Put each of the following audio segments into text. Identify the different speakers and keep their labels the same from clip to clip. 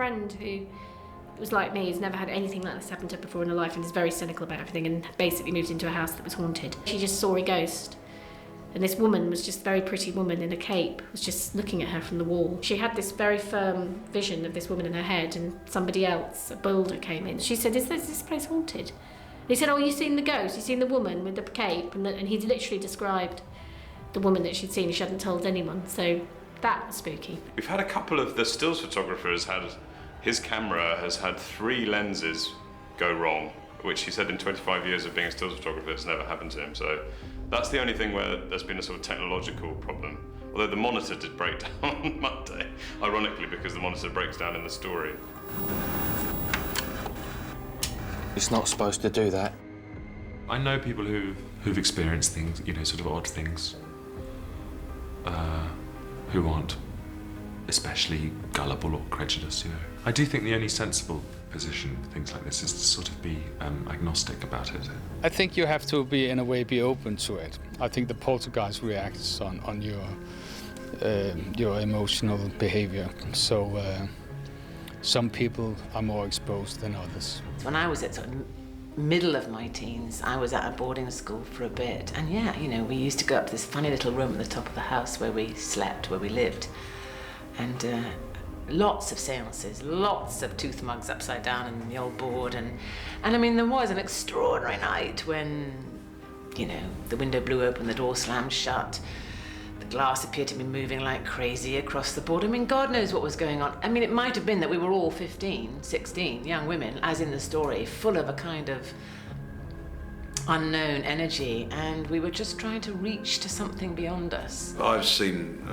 Speaker 1: friend who was like me, who's never had anything like this happen to her before in her life and is very cynical about everything and basically moved into a house that was haunted. She just saw a ghost. And this woman was just a very pretty woman in a cape, was just looking at her from the wall. She had this very firm vision of this woman in her head, and somebody else, a builder, came in. She said, is this place haunted? And he said, oh, you seen the ghost? You seen the woman with the cape? And he'd literally described the woman that she'd seen. She hadn't told anyone, so that was spooky.
Speaker 2: We've had a couple of the stills photographers his camera has had 3 lenses go wrong, which he said in 25 years of being a stills photographer, it's never happened to him. So that's the only thing where there's been a sort of technological problem. Although the monitor did break down on Monday, ironically, because the monitor breaks down in the story.
Speaker 3: It's not supposed to do that.
Speaker 4: I know people who've experienced things, you know, sort of odd things, who aren't especially gullible or credulous, you know. I do think the only sensible position for things like this is to sort of be agnostic about it.
Speaker 5: I think you have to be, in a way, be open to it. I think the poltergeist reacts on your emotional behavior. So some people are more exposed than others.
Speaker 6: When I was at sort of middle of my teens, I was at a boarding school for a bit. And yeah, you know, we used to go up to this funny little room at the top of the house where we slept, where we lived. And lots of seances, lots of tooth mugs upside down in the old board. And I mean, there was an extraordinary night when, you know, the window blew open, the door slammed shut. The glass appeared to be moving like crazy across the board. I mean, God knows what was going on. I mean, it might have been that we were all 15, 16 young women, as in the story, full of a kind of unknown energy, and we were just trying to reach to something beyond us.
Speaker 7: I've seen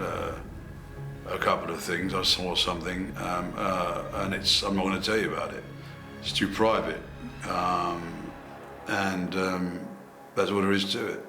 Speaker 7: a couple of things. I saw something, and I'm not going to tell you about it. It's too private, and that's all there is to it.